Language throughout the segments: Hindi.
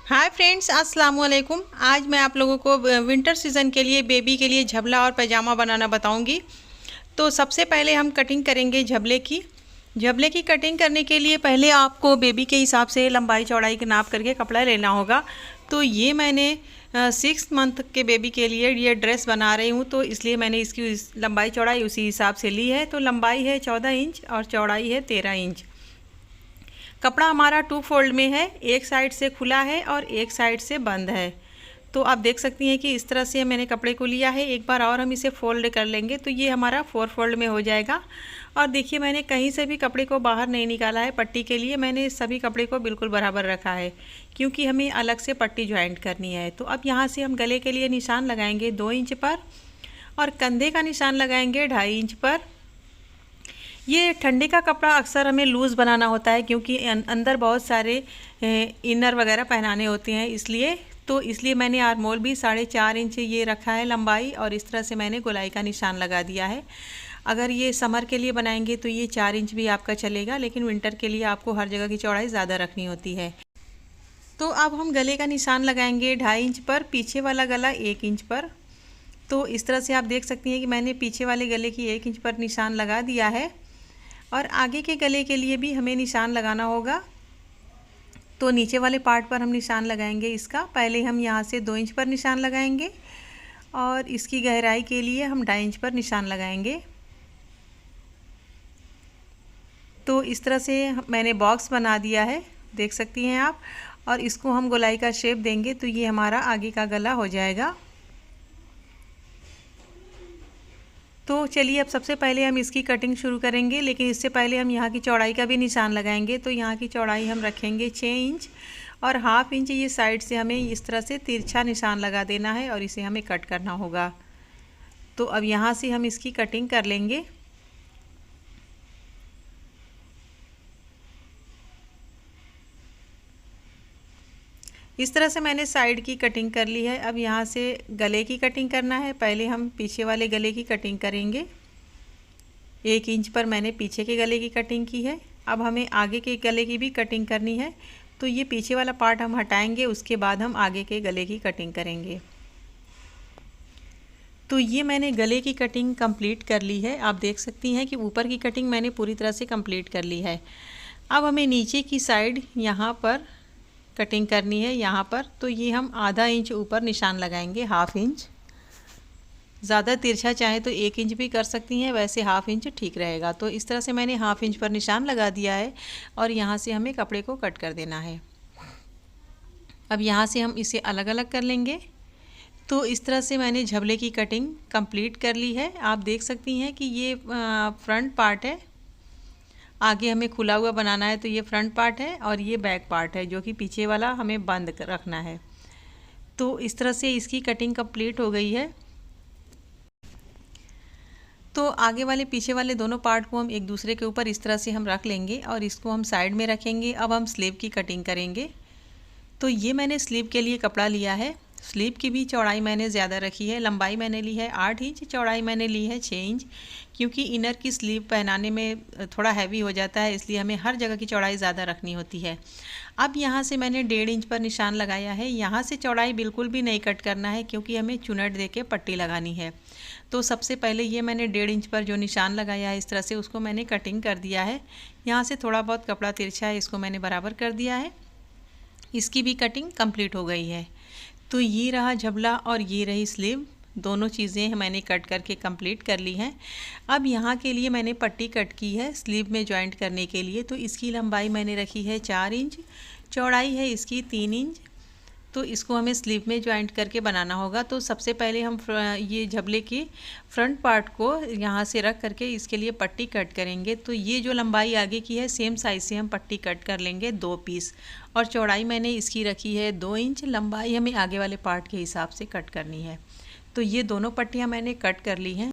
हाय फ्रेंड्स, अस्सलाम वालेकुम। आज मैं आप लोगों को विंटर सीज़न के लिए बेबी के लिए झबला और पैजामा बनाना बताऊंगी। तो सबसे पहले हम कटिंग करेंगे झबले की। झबले की कटिंग करने के लिए पहले आपको बेबी के हिसाब से लंबाई चौड़ाई के नाप करके कपड़ा लेना होगा। तो ये मैंने 6 मंथ के बेबी के लिए ये ड्रेस बना रही हूँ, तो इसलिए मैंने इसकी लंबाई चौड़ाई उसी हिसाब से ली है। तो लंबाई है 14 इंच और चौड़ाई है 13 इंच। कपड़ा हमारा 2 फोल्ड में है, एक साइड से खुला है और एक साइड से बंद है। तो आप देख सकती हैं कि इस तरह से मैंने कपड़े को लिया है। एक बार और हम इसे फोल्ड कर लेंगे तो ये हमारा 4 फोल्ड में हो जाएगा। और देखिए, मैंने कहीं से भी कपड़े को बाहर नहीं निकाला है। पट्टी के लिए मैंने सभी कपड़े को बिल्कुल बराबर रखा है, क्योंकि हमें अलग से पट्टी ज्वाइंट करनी है। तो अब यहाँ से हम गले के लिए निशान लगाएंगे 2 इंच पर और कंधे का निशान लगाएंगे 2.5 इंच पर। ये ठंडी का कपड़ा अक्सर हमें लूज़ बनाना होता है, क्योंकि अंदर बहुत सारे इनर वगैरह पहनाने होते हैं, इसलिए मैंने आर्मोल भी 4.5 इंच ये रखा है लंबाई, और इस तरह से मैंने गोलाई का निशान लगा दिया है। अगर ये समर के लिए बनाएंगे तो ये 4 इंच भी आपका चलेगा, लेकिन विंटर के लिए आपको हर जगह की चौड़ाई ज़्यादा रखनी होती है। तो अब हम गले का निशान लगाएंगे 2.5 इंच पर, पीछे वाला गला 1 इंच पर। तो इस तरह से आप देख सकती हैं कि मैंने पीछे वाले गले की 1 इंच पर निशान लगा दिया है। और आगे के गले के लिए भी हमें निशान लगाना होगा। तो नीचे वाले पार्ट पर हम निशान लगाएंगे इसका। पहले हम यहाँ से 2 इंच पर निशान लगाएंगे और इसकी गहराई के लिए हम 2.5 इंच पर निशान लगाएंगे। तो इस तरह से मैंने बॉक्स बना दिया है, देख सकती हैं आप। और इसको हम गोलाई का शेप देंगे तो ये हमारा आगे का गला हो जाएगा। तो चलिए, अब सबसे पहले हम इसकी कटिंग शुरू करेंगे, लेकिन इससे पहले हम यहाँ की चौड़ाई का भी निशान लगाएंगे। तो यहाँ की चौड़ाई हम रखेंगे 6 इंच और 1/2 इंच ये साइड से हमें इस तरह से तिरछा निशान लगा देना है और इसे हमें कट करना होगा। तो अब यहाँ से हम इसकी कटिंग कर लेंगे। इस तरह से मैंने साइड की कटिंग कर ली है। अब यहाँ से गले की कटिंग करना है। पहले हम पीछे वाले गले की कटिंग करेंगे। 1 इंच पर मैंने पीछे के गले की कटिंग की है। अब हमें आगे के गले की भी कटिंग करनी है। तो ये पीछे वाला पार्ट हम हटाएंगे, उसके बाद हम आगे के गले की कटिंग करेंगे। तो ये मैंने गले की कटिंग कंप्लीट कर ली है। आप देख सकती हैं कि ऊपर की कटिंग मैंने पूरी तरह से कंप्लीट कर ली है। अब हमें नीचे की साइड यहाँ पर कटिंग करनी है, यहाँ पर। तो ये हम आधा इंच ऊपर निशान लगाएंगे, 1/2 इंच। ज़्यादा तिरछा चाहे तो 1 इंच भी कर सकती हैं, वैसे 1/2 इंच ठीक रहेगा। तो इस तरह से मैंने 1/2 इंच पर निशान लगा दिया है और यहाँ से हमें कपड़े को कट कर देना है। अब यहाँ से हम इसे अलग अलग कर लेंगे। तो इस तरह से मैंने झबले की कटिंग कंप्लीट कर ली है। आप देख सकती हैं कि ये फ्रंट पार्ट है। आगे हमें खुला हुआ बनाना है, तो ये फ्रंट पार्ट है और ये बैक पार्ट है, जो कि पीछे वाला हमें बंद रखना है। तो इस तरह से इसकी कटिंग कंप्लीट हो गई है। तो आगे वाले पीछे वाले दोनों पार्ट को हम एक दूसरे के ऊपर इस तरह से हम रख लेंगे और इसको हम साइड में रखेंगे। अब हम स्लीव की कटिंग करेंगे। तो ये मैंने स्लीव के लिए कपड़ा लिया है। स्लीव की भी चौड़ाई मैंने ज़्यादा रखी है। लंबाई मैंने ली है 8 इंच, चौड़ाई मैंने ली है 6 इंच, क्योंकि इनर की स्लीव पहनाने में थोड़ा हैवी हो जाता है, इसलिए हमें हर जगह की चौड़ाई ज़्यादा रखनी होती है। अब यहाँ से मैंने 1.5 इंच पर निशान लगाया है। यहाँ से चौड़ाई बिल्कुल भी नहीं कट करना है, क्योंकि हमें चुनट दे के पट्टी लगानी है। तो सबसे पहले ये मैंने 1.5 इंच पर जो निशान लगाया है इस तरह से, उसको मैंने कटिंग कर दिया है। यहाँ से थोड़ा बहुत कपड़ा तिरछा है, इसको मैंने बराबर कर दिया है। इसकी भी कटिंग कंप्लीट हो गई है। तो ये रहा झबला और ये रही स्लीव, दोनों चीज़ें मैंने कट करके कंप्लीट कर ली हैं। अब यहाँ के लिए मैंने पट्टी कट की है स्लीव में जॉइंट करने के लिए। तो इसकी लंबाई मैंने रखी है 4 इंच, चौड़ाई है इसकी 3 इंच। तो इसको हमें स्लीव में जॉइंट करके बनाना होगा। तो सबसे पहले हम ये झबले के फ्रंट पार्ट को यहाँ से रख करके इसके लिए पट्टी कट करेंगे। तो ये जो लंबाई आगे की है, सेम साइज़ से हम पट्टी कट कर लेंगे 2 पीस। और चौड़ाई मैंने इसकी रखी है 2 इंच, लंबाई हमें आगे वाले पार्ट के हिसाब से कट करनी है। तो ये दोनों पट्टियाँ मैंने कट कर ली हैं।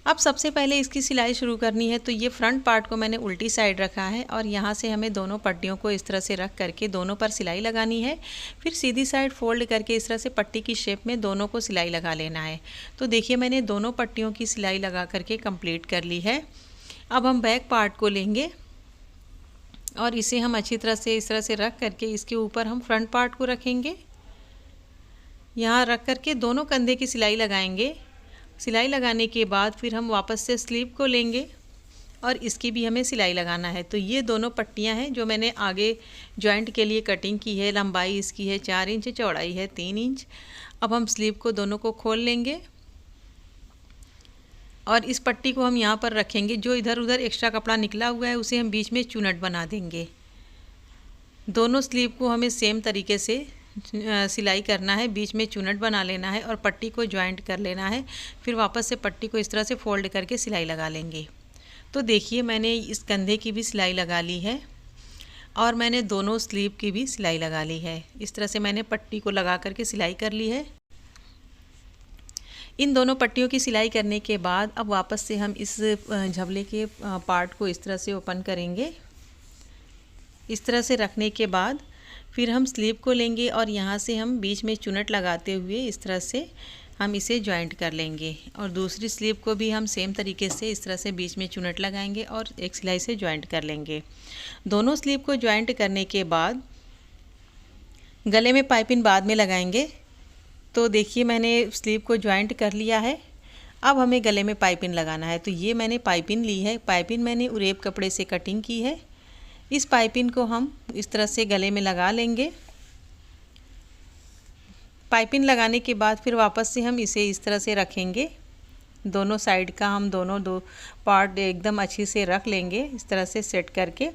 अब सबसे पहले इसकी सिलाई शुरू करनी है। तो ये फ्रंट पार्ट को मैंने उल्टी साइड रखा है और यहाँ से हमें दोनों पट्टियों को इस तरह से रख करके दोनों पर सिलाई लगानी है। फिर सीधी साइड फोल्ड करके इस तरह से पट्टी की शेप में दोनों को सिलाई लगा लेना है। तो देखिए, मैंने दोनों पट्टियों की सिलाई लगा करके कंप्लीट कर ली है। अब हम बैक पार्ट को लेंगे। और इसे हम अच्छी तरह से इस तरह से रख करके इसके ऊपर हम फ्रंट पार्ट को रखेंगे। यहाँ रख करके दोनों कंधे की सिलाई लगाएंगे। सिलाई लगाने के बाद फिर हम वापस से स्लीव को लेंगे और इसकी भी हमें सिलाई लगाना है। तो ये दोनों पट्टियाँ हैं जो मैंने आगे जॉइंट के लिए कटिंग की है। लंबाई इसकी है 4 इंच, चौड़ाई है 3 इंच। अब हम स्लीव को दोनों को खोल लेंगे और इस पट्टी को हम यहाँ पर रखेंगे। जो इधर उधर एक्स्ट्रा कपड़ा निकला हुआ है उसे हम बीच में चुनट बना देंगे। दोनों स्लीव को हमें सेम तरीके से सिलाई करना है, बीच में चुनट बना लेना है और पट्टी को जॉइंट कर लेना है। फिर वापस से पट्टी को इस तरह से फोल्ड करके सिलाई लगा लेंगे। तो देखिए मैंने इस कंधे की भी सिलाई लगा ली है और मैंने दोनों स्लीव की भी सिलाई लगा ली है। इस तरह से मैंने पट्टी को लगा करके सिलाई कर ली है। इन दोनों पट्टियों की सिलाई करने के बाद अब वापस से हम इस झबले के पार्ट को इस तरह से ओपन करेंगे। इस तरह से रखने के बाद फिर हम स्लीव को लेंगे और यहाँ से हम बीच में चुनट लगाते हुए इस तरह से हम इसे जॉइंट कर लेंगे और दूसरी स्लीव को भी हम सेम तरीके से इस तरह से बीच में चुनट लगाएंगे और एक सिलाई से जॉइंट कर लेंगे। दोनों स्लीव को जॉइंट करने के बाद गले में पाइपिंग बाद में लगाएंगे। तो देखिए मैंने स्लीव को जॉइंट कर लिया है। अब हमें गले में पाइपिंग लगाना है। तो ये मैंने पाइपिंग ली है। पाइपिंग मैंने उरेब कपड़े से कटिंग की है। इस पाइपिंग को हम इस तरह से गले में लगा लेंगे। पाइपिंग लगाने के बाद फिर वापस से हम इसे इस तरह से रखेंगे। दोनों साइड का हम दो पार्ट एकदम अच्छी से रख लेंगे इस तरह से सेट करके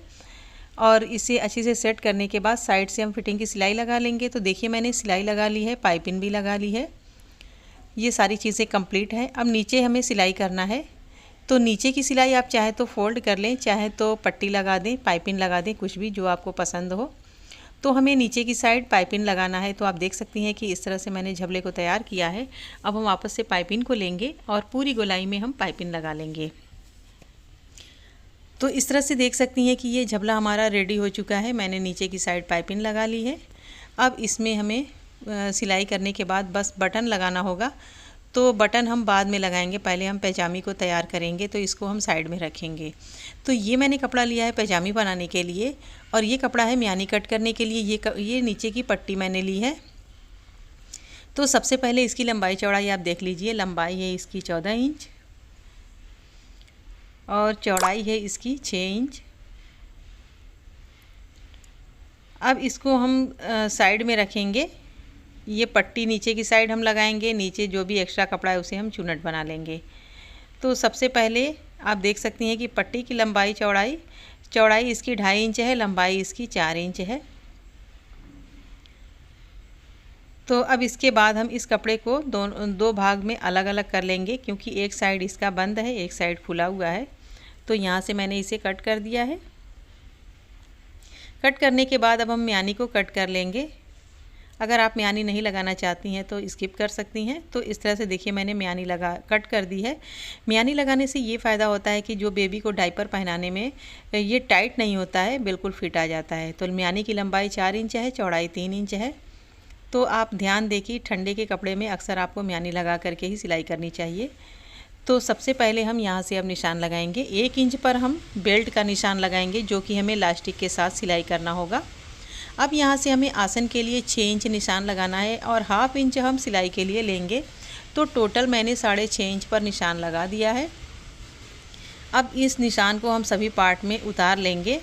और इसे अच्छी से सेट करने के बाद साइड से हम फिटिंग की सिलाई लगा लेंगे। तो देखिए मैंने सिलाई लगा ली है, पाइपिंग भी लगा ली है। ये सारी चीज़ें कंप्लीट है। अब नीचे हमें सिलाई करना है। तो नीचे की सिलाई आप चाहे तो फोल्ड कर लें, चाहे तो पट्टी लगा दें, पाइपिंग लगा दें, कुछ भी जो आपको पसंद हो। तो हमें नीचे की साइड पाइपिंग लगाना है। तो आप देख सकती हैं कि इस तरह से मैंने झबले को तैयार किया है। अब हम वापस से पाइपिंग को लेंगे और पूरी गोलाई में हम पाइपिंग लगा लेंगे। तो इस तरह से देख सकती हैं कि ये झबला हमारा रेडी हो चुका है। मैंने नीचे की साइड पाइपिंग लगा ली है। अब इसमें हमें सिलाई करने के बाद बस बटन लगाना होगा। तो बटन हम बाद में लगाएंगे, पहले हम पैजामी को तैयार करेंगे। तो इसको हम साइड में रखेंगे। तो ये मैंने कपड़ा लिया है पैजामी बनाने के लिए और ये कपड़ा है म्यानी कट करने के लिए। ये नीचे की पट्टी मैंने ली है। तो सबसे पहले इसकी लंबाई चौड़ाई आप देख लीजिए। लंबाई है इसकी 14 इंच और चौड़ाई है इसकी 6 इंच। अब इसको हम साइड में रखेंगे। ये पट्टी नीचे की साइड हम लगाएंगे। नीचे जो भी एक्स्ट्रा कपड़ा है उसे हम चुनट बना लेंगे। तो सबसे पहले आप देख सकती हैं कि पट्टी की लंबाई चौड़ाई इसकी 2.5 इंच है, लंबाई इसकी 4 इंच है। तो अब इसके बाद हम इस कपड़े को दो भाग में अलग अलग कर लेंगे, क्योंकि एक साइड इसका बंद है, एक साइड खुला हुआ है। तो यहाँ से मैंने इसे कट कर दिया है। कट करने के बाद अब हम म्यानी को कट कर लेंगे। अगर आप म्यानी नहीं लगाना चाहती हैं तो स्किप कर सकती हैं। तो इस तरह से देखिए मैंने म्यानी कट कर दी है। म्यानी लगाने से ये फ़ायदा होता है कि जो बेबी को डायपर पहनाने में ये टाइट नहीं होता है, बिल्कुल फिट आ जाता है। तो म्यानी की लंबाई 4 इंच है, चौड़ाई 3 इंच है। तो आप ध्यान दें कि ठंडे के कपड़े में अक्सर आपको म्यानी लगा करके ही सिलाई करनी चाहिए। तो सबसे पहले हम यहाँ से अब निशान लगाएंगे। 1 इंच पर हम बेल्ट का निशान लगाएंगे, जो कि हमें इलास्टिक के साथ सिलाई करना होगा। अब यहाँ से हमें आसन के लिए 6 इंच निशान लगाना है और 1/2 इंच हम सिलाई के लिए लेंगे। तो टोटल मैंने 6.5 इंच पर निशान लगा दिया है। अब इस निशान को हम सभी पार्ट में उतार लेंगे।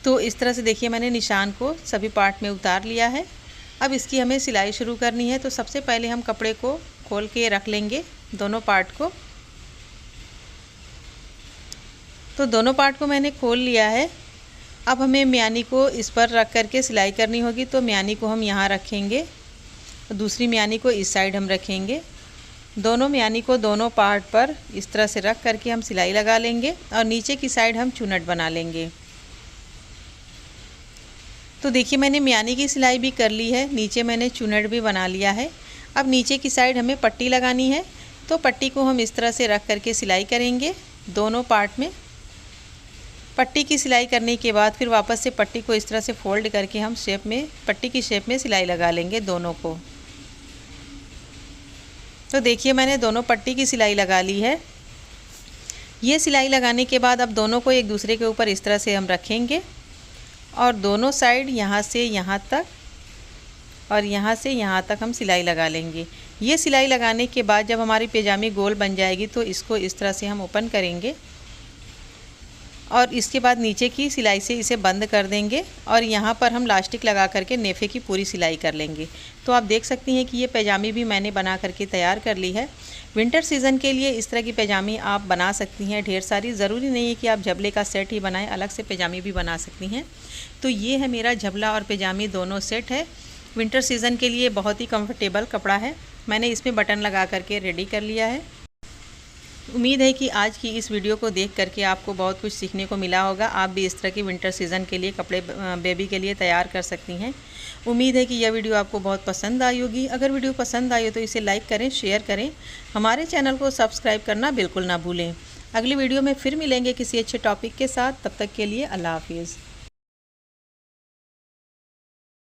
तो इस तरह से देखिए मैंने निशान को सभी पार्ट में उतार लिया है। अब इसकी हमें सिलाई शुरू करनी है। तो सबसे पहले हम कपड़े को खोल के रख लेंगे, दोनों पार्ट को। तो दोनों पार्ट को मैंने खोल लिया है। अब हमें म्यानी को इस पर रख करके सिलाई करनी होगी। तो म्यानी को हम यहाँ रखेंगे, दूसरी म्यानी को इस साइड हम रखेंगे। दोनों म्यानी को दोनों पार्ट पर इस तरह से रख करके हम सिलाई लगा लेंगे और नीचे की साइड हम चुनट बना लेंगे। तो देखिए मैंने म्यानी की सिलाई भी कर ली है, नीचे मैंने चुनट भी बना लिया है। अब नीचे की साइड हमें पट्टी लगानी है। तो पट्टी को हम इस तरह से रख करके सिलाई करेंगे दोनों पार्ट में। पट्टी की सिलाई करने के बाद फिर वापस से पट्टी को इस तरह से फोल्ड करके हम पट्टी की शेप में सिलाई लगा लेंगे दोनों को। तो देखिए मैंने दोनों पट्टी की सिलाई लगा ली है। ये सिलाई लगाने के बाद अब दोनों को एक दूसरे के ऊपर इस तरह से हम रखेंगे और दोनों साइड यहाँ से यहाँ तक और यहाँ से यहाँ तक हम सिलाई लगा लेंगे। ये सिलाई लगाने के बाद जब हमारी पैजामी गोल बन जाएगी तो इसको इस तरह से हम ओपन करेंगे और इसके बाद नीचे की सिलाई से इसे बंद कर देंगे और यहाँ पर हम लास्टिक लगा करके नेफे की पूरी सिलाई कर लेंगे। तो आप देख सकती हैं कि ये पैजामी भी मैंने बना करके तैयार कर ली है। विंटर सीज़न के लिए इस तरह की पैजामी आप बना सकती हैं ढेर सारी, ज़रूरी नहीं है कि आप झबले का सेट ही बनाएं, अलग से पैजामी भी बना सकती हैं। तो ये है मेरा झबला और पैजामी दोनों सेट है। विंटर सीज़न के लिए बहुत ही कंफर्टेबल कपड़ा है। मैंने इसमें बटन लगा करके रेडी कर लिया है। उम्मीद है कि आज की इस वीडियो को देख करके आपको बहुत कुछ सीखने को मिला होगा। आप भी इस तरह की विंटर सीज़न के लिए कपड़े बेबी के लिए तैयार कर सकती हैं। उम्मीद है कि यह वीडियो आपको बहुत पसंद आई होगी। अगर वीडियो पसंद आई हो तो इसे लाइक करें, शेयर करें, हमारे चैनल को सब्सक्राइब करना बिल्कुल ना भूलें। अगली वीडियो में फिर मिलेंगे किसी अच्छे टॉपिक के साथ। तब तक के लिए अल्लाह हाफिज़।